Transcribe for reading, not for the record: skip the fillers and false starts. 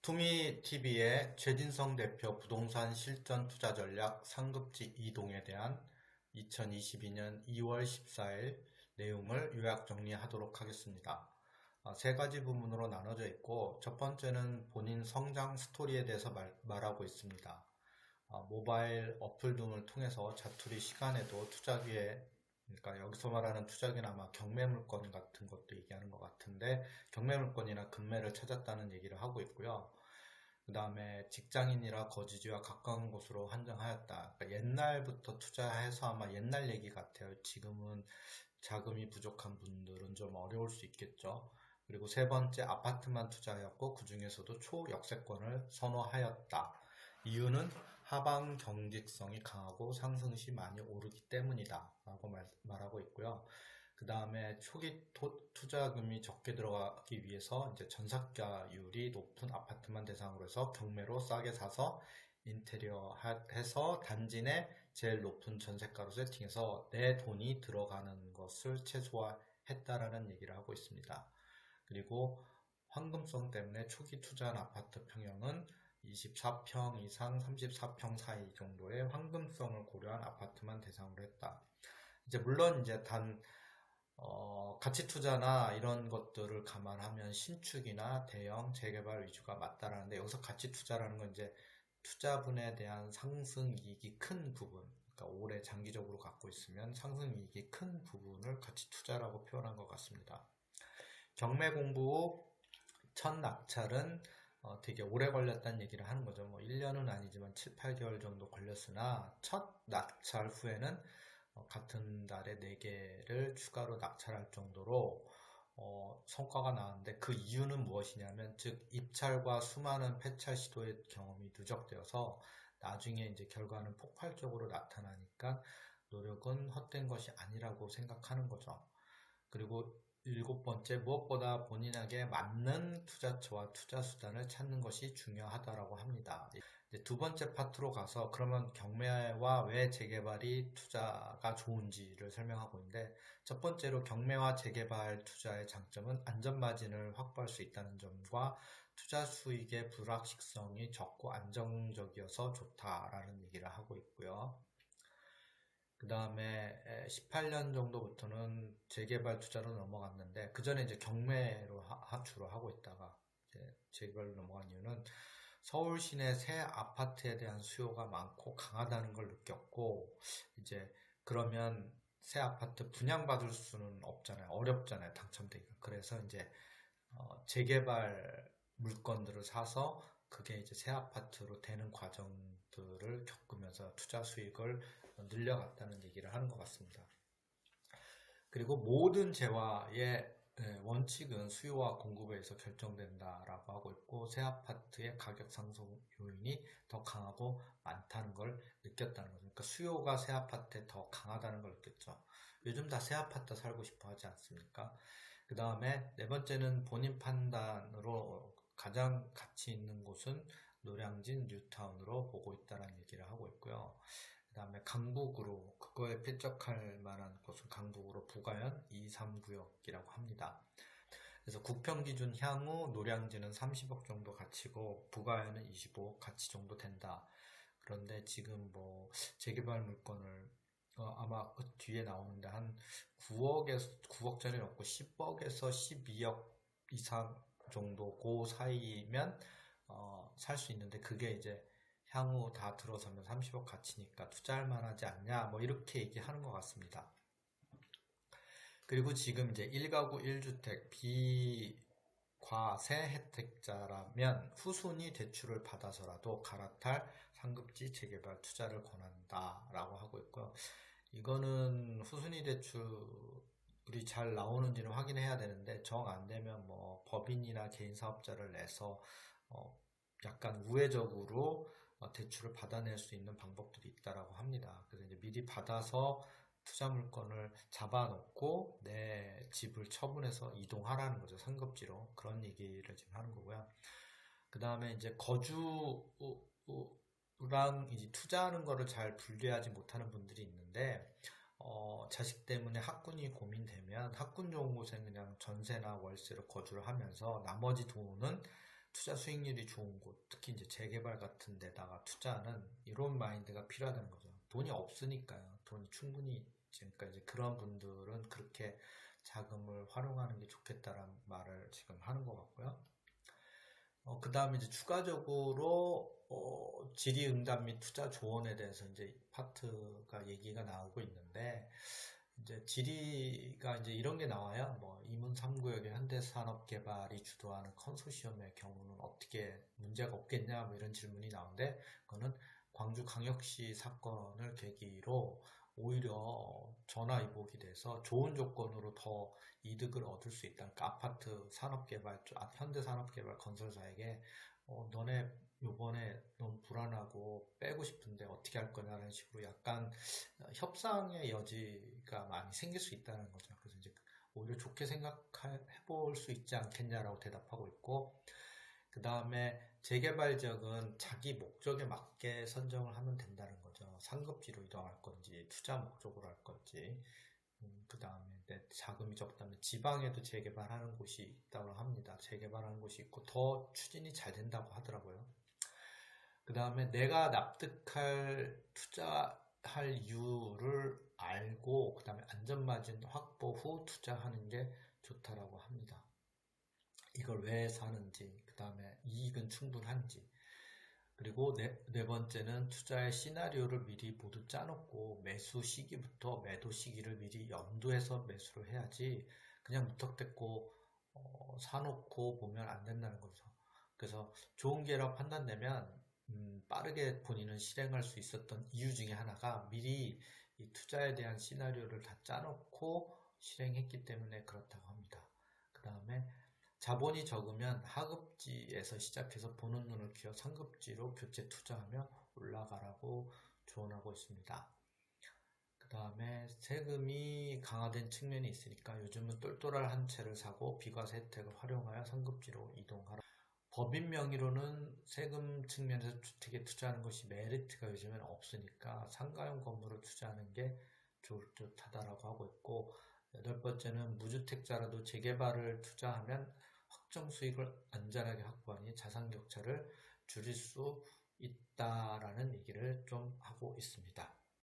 투미TV의 최진성 대표 부동산 실전 투자 전략 상급지 이동에 대한 2022년 2월 14일 내용을 요약 정리하도록 하겠습니다. 세 가지 부분으로 나눠져 있고, 첫 번째는 본인 성장 스토리에 대해서 말하고 있습니다. 모바일 어플 등을 통해서 자투리 시간에도 투자기에, 그러니까 여기서 말하는 투자기는 아마 경매물건 같은 것도 얘기하는 것 같은데, 경매물건이나 금매를 찾았다는 얘기를 하고 있고요. 그 다음에 직장인이라 거주지와 가까운 곳으로 한정하였다. 그러니까 옛날부터 투자해서 아마 옛날 얘기 같아요. 지금은 자금이 부족한 분들은 좀 어려울 수 있겠죠. 그리고 세 번째, 아파트만 투자하였고 그 중에서도 초역세권을 선호하였다. 이유는 하방 경직성이 강하고 상승시 많이 오르기 때문이다 라고 말하고 있고요. 그 다음에 초기 투자금이 적게 들어가기 위해서 이제 전세가율이 높은 아파트만 대상으로 해서 경매로 싸게 사서 인테리어 해서 단지 내 제일 높은 전세가로 세팅해서 내 돈이 들어가는 것을 최소화했다라는 얘기를 하고 있습니다. 그리고 황금성 때문에 초기 투자한 아파트 평형은 24평 이상 34평 사이 정도의 황금성을 고려한 아파트만 대상으로 했다. 이제 물론 이제 가치 투자나 이런 것들을 감안하면 신축이나 대형 재개발 위주가 맞다라는데, 여기서 가치 투자라는 건 이제 투자분에 대한 상승 이익이 큰 부분, 그러니까 오래 장기적으로 갖고 있으면 상승 이익이 큰 부분을 가치 투자라고 표현한 것 같습니다. 경매 공부 후 첫 낙찰은 되게 오래 걸렸다는 얘기를 하는 거죠. 뭐 1년은 아니지만 7, 8개월 정도 걸렸으나 첫 낙찰 후에는 같은 달에 4개를 추가로 낙찰할 정도로 성과가 나왔는데, 그 이유는 무엇이냐면, 즉 입찰과 수많은 폐찰 시도의 경험이 누적되어서 나중에 이제 결과는 폭발적으로 나타나니까 노력은 헛된 것이 아니라고 생각하는 거죠. 그리고 7번째, 무엇보다 본인에게 맞는 투자처와 투자 수단을 찾는 것이 중요하다고 합니다. 이제 두 번째 파트로 가서 그러면 경매와 왜 재개발이 투자가 좋은지를 설명하고 있는데, 첫 번째로 경매와 재개발 투자의 장점은 안전마진을 확보할 수 있다는 점과 투자 수익의 불확실성이 적고 안정적이어서 좋다라는 얘기를 하고 있고요. 그 다음에 18년 정도부터는 재개발 투자로 넘어갔는데, 그 전에 이제 경매로 주로 하고 있다가 이제 재개발로 넘어간 이유는 서울 시내 새 아파트에 대한 수요가 많고 강하다는 걸 느꼈고, 이제 그러면 새 아파트 분양받을 수는 없잖아요. 어렵잖아요. 당첨되기가. 그래서 이제 재개발 물건들을 사서 그게 이제 새 아파트로 되는 과정들을 겪으면서 투자 수익을 늘려갔다는 얘기를 하는 것 같습니다. 그리고 모든 재화의 원칙은 수요와 공급에 의해서 결정된다라고 하고 있고, 새 아파트의 가격 상승 요인이 더 강하고 많다는 걸 느꼈다는 거죠. 그러니까 수요가 새 아파트에 더 강하다는 걸 느꼈죠. 요즘 다 새 아파트 살고 싶어 하지 않습니까? 그 다음에 네 번째는 본인 판단으로 가장 가치 있는 곳은 노량진 뉴타운으로 보고 있다는 얘기를 하고 있고요. 그 다음에 강북으로, 그거에 필적할 만한 곳은 강북으로 부가현 2, 3구역이라고 합니다. 그래서 국평 기준 향후 노량진은 30억 정도 가치고 부가현은 25억 가치 정도 된다. 그런데 지금 뭐 재개발 물건을 아마 그 뒤에 나오는데 한 9억 전에 넘고 10억에서 12억 이상 정도 그 사이면 살 수 있는데, 그게 이제 향후 다 들어서면 30억 가치니까 투자할 만하지 않냐, 뭐 이렇게 얘기하는 것 같습니다. 그리고 지금 이제 1가구 1주택 비과세 혜택자라면 후순위 대출을 받아서라도 갈아탈 상급지 재개발 투자를 권한다라고 하고 있고요. 이거는 후순위 대출이 잘 나오는지는 확인해야 되는데, 정 안 되면 뭐 법인이나 개인 사업자를 내서 약간 우회적으로 대출을 받아낼 수 있는 방법들이 있다라고 합니다. 그래서 이제 미리 받아서 투자 물건을 잡아놓고 내 집을 처분해서 이동하라는 거죠. 상급지로. 그런 얘기를 지금 하는 거고요. 그 다음에 이제 거주랑 이제 투자하는 거를 잘 분리하지 못하는 분들이 있는데, 자식 때문에 학군이 고민되면 학군 좋은 곳에 그냥 전세나 월세로 거주를 하면서 나머지 돈은 투자 수익률이 좋은 곳, 특히 이제 재개발 같은 데다가 투자하는 이런 마인드가 필요하다는 거죠. 돈이 없으니까요. 돈이 충분히, 그러니까 이제 그런 분들은 그렇게 자금을 활용하는 게 좋겠다라는 말을 지금 하는 것 같고요. 그 다음에 이제 추가적으로 질의응답 및 투자 조언에 대해서 이제 파트가 얘기가 나오고 있는데, 이제 질의가 이제 이런 게 나와요. 뭐 이문 3구역의 현대산업개발이 주도하는 컨소시엄의 경우는 어떻게 문제가 없겠냐, 뭐 이런 질문이 나오는데, 그거는 광주광역시 사건을 계기로 오히려 전화위복이 돼서 좋은 조건으로 더 이득을 얻을 수 있다. 그러니까 아파트 산업개발, 현대산업개발 건설사에게 너네 요번에 너무 불안하고 빼고 싶은데 어떻게 할 거냐는 식으로 약간 협상의 여지가 많이 생길 수 있다는 거죠. 그래서 이제 오히려 좋게 생각해 볼 수 있지 않겠냐라고 대답하고 있고, 그 다음에 재개발 지역은 자기 목적에 맞게 선정을 하면 된다는 거죠. 상급지로 이동할 건지 투자 목적으로 할 건지. 그 다음에 자금이 적다면 지방에도 재개발하는 곳이 있다고 합니다. 재개발하는 곳이 있고 더 추진이 잘 된다고 하더라고요. 그 다음에 내가 납득할 투자할 이유를 알고 그 다음에 안전마진 확보 후 투자하는 게 좋다라고 합니다. 이걸 왜 사는지, 그 다음에 이익은 충분한지, 그리고 네 번째는 투자의 시나리오를 미리 모두 짜놓고 매수 시기부터 매도 시기를 미리 염두해서 매수를 해야지 그냥 무턱대고 사놓고 보면 안 된다는 거죠. 그래서 좋은 기회라고 판단되면 빠르게 본인은 실행할 수 있었던 이유 중에 하나가 미리 이 투자에 대한 시나리오를 다 짜놓고 실행했기 때문에 그렇다고 합니다. 그 다음에 자본이 적으면 하급지에서 시작해서 보는 눈을 키워 상급지로 교체 투자하며 올라가라고 조언하고 있습니다. 그 다음에 세금이 강화된 측면이 있으니까 요즘은 똘똘한 한 채를 사고 비과세 혜택을 활용하여 상급지로 이동하라. 법인 명의로는 세금 측면에서 주택에 투자하는 것이 메리트가 요즘에는 없으니까 상가용 건물을 투자하는 게 좋을 듯 하다라고 하고 있고, 여덟 번째는 무주택자라도 재개발을 투자하면 확정 수익을 안전하게 확보하니 자산 격차를 줄일 수 있다라는 얘기를 좀 하고 있습니다.